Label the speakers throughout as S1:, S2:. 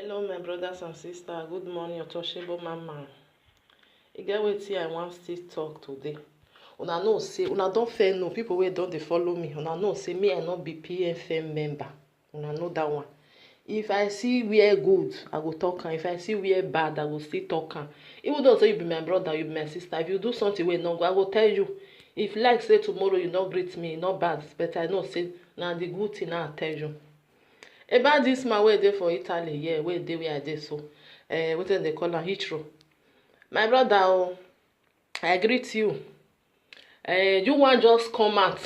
S1: Hello my brothers and sisters, good morning Otoshebo mama. E get wetin I wan still talk today. Una know say una don fair know people wey don dey follow me. Una know say me I no be PFM member. Una know that one. If I see where good, I go talk am. If I see where bad, I go still talk am. Even though say you be my brother, you be my sister, if you do something wey no go, I go tell you. If like say tomorrow you no greet me, no bad, but I know say na the good thing I tell you. About this man wey dey for Italy, yeah, wey dey where I dey so, wetin dem call am Heathrow. My brother, oh, I greet you. You wan just come out,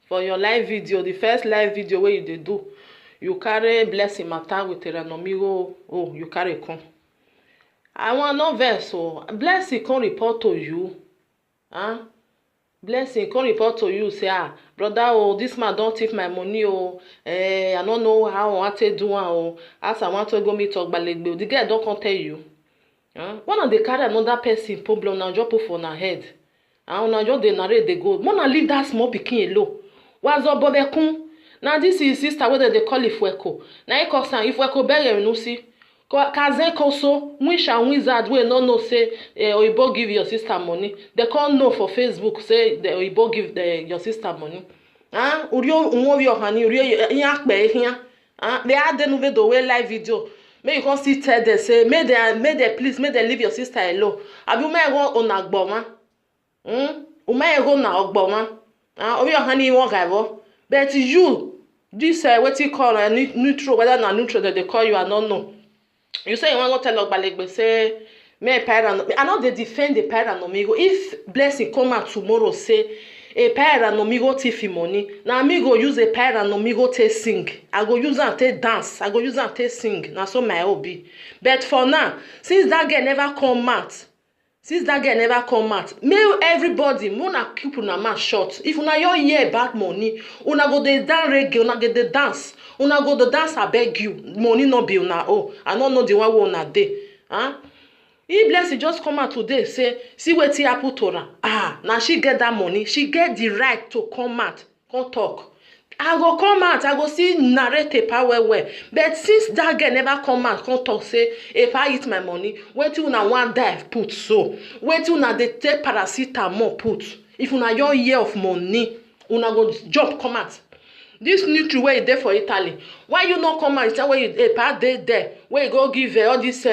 S1: for your live video, the first live video wey you dey do. You carry Blessing matter with Eranomigo, oh, you carry come. I wan no vex, oh, Blessing come report to you, Blessing come report to you say brother, oh, this man don thief my money, oh, I no know how I wan take do am, oh, as I want to go meet Ogbalegbe. The girl don come tell you. Una dey carry another person problem na just put for una head, una just dey narrate dey go. Una leave that small pikin alone. Wazobobekun. Na this is sister wey dem dey call Ifweko. Na im cause am Ifweko bere nusi. Kaze koso wish and wizard wey no know say Oyibo give your sister money. They come know for Facebook say the Oyibo give your sister money. Urio unwobi ohani urio yakpe ehia. They add the video wey live video. May you come see tell them say may they please leave your sister alone. Abi ume go onagboma. Ume go na ogboma. Obi ohani won gaibo. But you this wetin call neutral, whether na neutral that they call you, I don't know. You say you wan go tell Ogbalegbe say me parent. I know they defend the parent nomigo. If Blessing come out tomorrow say a parent nomigo thief money, na me go use a parent nomigo take sing. I go use am take dance. I go use am take sing. Na so my hobby. But for now, since that girl never come out, may everybody una keep una mouth shut. If una your hear about money, una go dey dance reggae, una go dey dance. Una go dey dance, I beg you. Money no be una own. I no know the one wey una dey. If Blessing just come out today say, see wetin happen to her. Now she get that money. She get the right to come out, come talk. I go come out, I go see narrate Epa well. But since that girl never come out, come talk say, Epa eat my money, wetin una wan die put so. Wetin una dey take paracetamol put. If una your year of money, una go jump come out. This neutral wey dey for Italy, why you no come out? Say where you Epa dey there, where you go give all this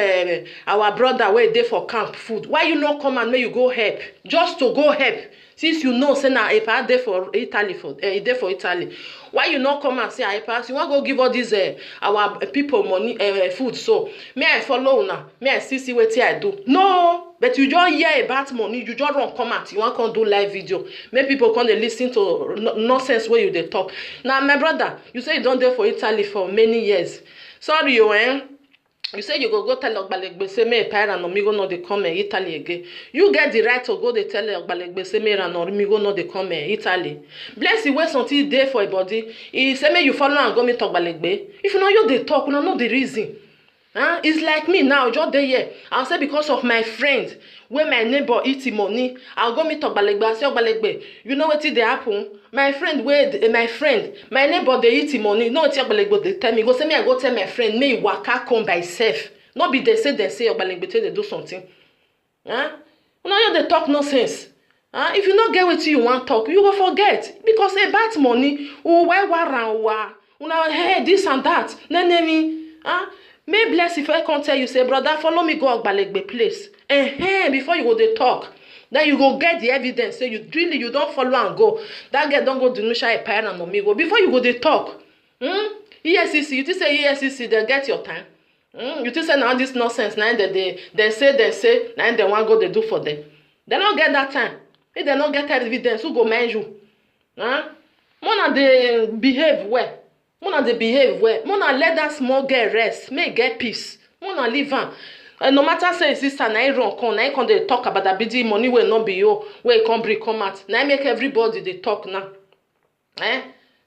S1: our brother wey dey for camp food. Why you no come out? May you go help, just to go help. Since you know say na Epa dey for Italy dey for Italy, why you no come and say Epa, you wan go give all these our people money food? So may I follow una? May I see wetin I do? No, but you just hear about money, you just run come out. You wan come do live video, make people come dey listen to nonsense wey you dey talk. Now my brother, you say you don dey for Italy for many years. Sorry you say you go tell Ogbalegbe say me parent nomigo no dey come Italy again. You get the right to go dey tell Ogbalegbe say me parent nomigo no dey come Italy. Blessing wey something dey for a body. He say make you follow and go meet Ogbalegbe. If you know you dey talk, una know the reason. It's like me now, just dey here. I'll say because of my friend, when my neighbor eat him money, I'll go meet Ogbalegbe. I say Ogbalegbe, you know wetin dey happen? My neighbor dey eat him money. No wetin Ogbalegbe dey tell me. Go say me I go tell my friend, may he waka come by self. No be they say Ogbalegbe say they do something. Una you dey talk nonsense. If you no get wetin you wan talk, you go forget. Because about money, una hey this and that. Nenemi, may Bless if I come tell you say brother follow me go Ogbalegbe place. Before you go dey talk, then you go get the evidence say you don't follow and go. That girl don't go denuncia a parent and nomigo. Before you go dey talk. EFCC, you think say EFCC they get your time? You think say now this nonsense now they say now they want go they do for them. They don't get that time. If they don't get evidence, who go mind you? Mona they behave well. Mona let that small girl rest. May get peace. Mona leave her. No matter say sister na run come, na come dey talk about that bidi money wey no be you, wey come bring come out. Na make everybody dey talk now.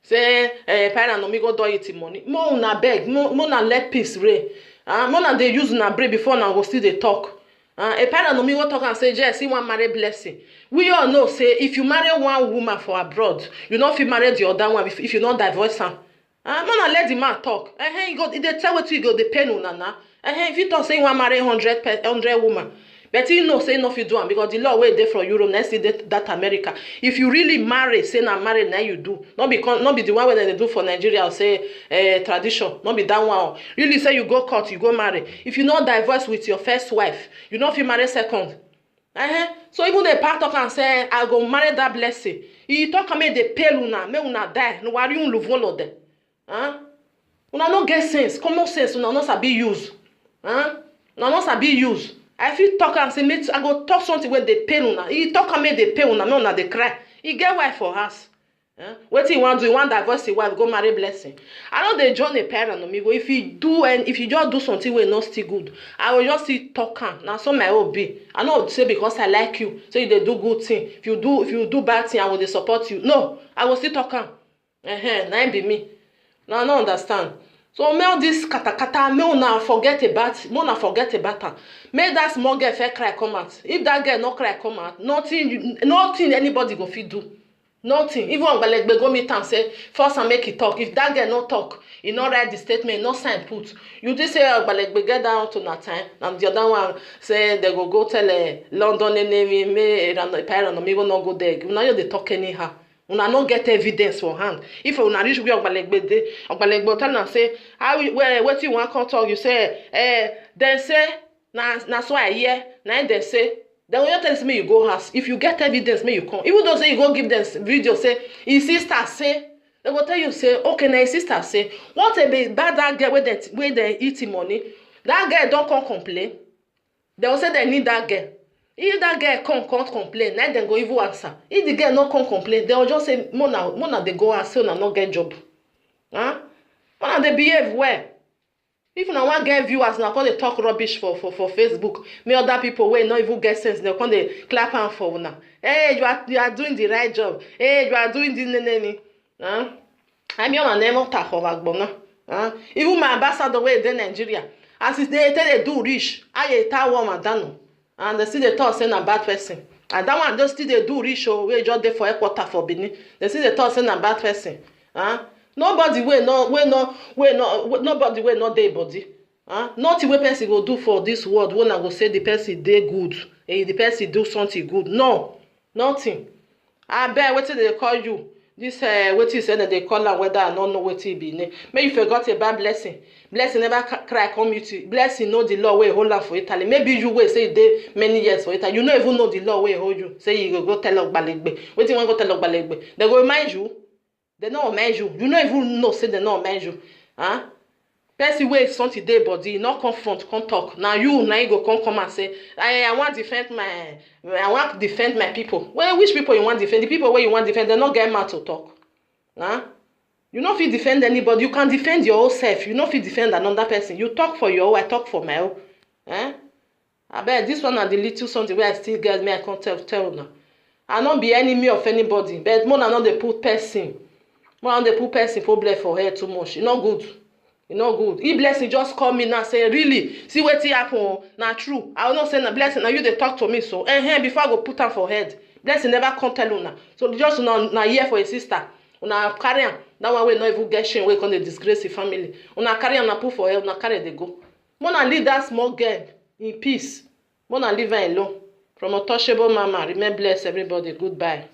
S1: Say parent nomigo don eat money. Mo una beg, mo na let peace reign. Mo na dey use una brain before na go still dey talk. A parent nomigo talk and say yes, he wan marry Blessing. We all know say if you marry one woman for abroad, you no fit marry the other one if you not divorce am. Mona let the man talk. He go, they tell what you go, the pain una na. If you talk say you want marry 100 woman, but you know say no fit do am because the law wey dey from Europe, next that America. If you really marry, say na marry now you do. Not be the one wey they do for Nigeria or say tradition. Not be that one. Really say you go court, you go marry. If you not divorce with your first wife, you not fit marry second. So even the part talk and say I go marry that blessing. He talk make the pay una, make una die. No worry un luvolo de. Una no get sense, common sense. Una no sabi use. Una no sabi use. I feel talk and say make I go talk something where they pay una. He talk and make they pay una, no una they cry. He get wife for us. What he want do? He want divorce his wife, go marry blessing. I know they join a parent on me. If you do and if you just do something where not still good, I will just see talk am. Now some my will be. I know say because I like you, so you they do good thing. If you do bad thing, I will they support you. No, I will still talk am. Now be me. Now I don't understand. So may all this kata may una forget about her. May that small girl fair cry come out. If that girl not cry come out, nothing anybody go fit do. Nothing. Even Ogbalegbe go meet and say, first and make it talk. If that girl not talk, he not write the statement, not sign put. You just say Ogbalegbe get down to that time, and the other one say they go tell London name me parent no me go not go there. Now you they talk anyhow. Una no get evidence for hand. If una reach where Ogbalegbe tell and say, what you want come talk? You say, then say, na so I hear, na they say. Then when you tell me you go house, if you get evidence, may you come. Even though say you go give them video, say his sister say, they will tell you say, okay, now his sister say, what about that girl where they eat money? That girl don't come complain. They will say they need that girl. If that girl can't complain, now then go even answer. If the girl not come complain, they will just say, Mona they go and say na not get job. Mona they behave well. If una wan get viewers, now come they talk rubbish for Facebook. May other people wey not even get sense, they come they clap am for una. Hey, you are doing the right job. Hey, you are doing this nene. I'm your name talk for Agbona. Even my ambassador wey dey Nigeria, as they tell they do rich, I tell woman dano, and they still they talk say na bad person. And that one just still they do rich or wey just dey for headquarter for Benin. They still they talk say na bad person. Nobody nobody wey not dey body. Nothing wey person go do for this world when I go say the person dey good, the person do something good. No, nothing. I bet wetin they call you. This wetin say that they call am whether I don't know wetin be name. Maybe you forgot about blessing. Blessing never cry come you to. Blessing know the law wey hold am for Italy. Maybe you wey say dey many years for Italy. You no even know the law wey hold you. Say you go tell Ogbalegbe. Wetin you wan go tell Ogbalegbe? They go remind you. They no mind you. You don't even know say they no mind you. Person wey something dey body, not confront, come talk. Now you go come and say, I want defend my people. Well, which people you want defend? The people where you want defend, they not get mad to talk. You no fit defend anybody. You can defend your own self. You no fit defend another person. You talk for your own, I talk for my own. I bet this one are the little something where I still get me. I can't tell now. I not be enemy of anybody, but more than not they put person. More than they put person problem for her too much. It's not good. It's not good. If blessing just call me now say, really, see what happen. Now true. I will not say na blessing. Now you they talk to me so. Before I go put her for head. Blessing never come tell una. So just na here for a sister. Una carry am. That one way not even get shame. We come they disgrace the family. Una carry am na put for head. Una carry they go. Mona leave that small girl in peace. Mona leave her alone. From Untouchable Mama. Remain blessed, everybody. Goodbye.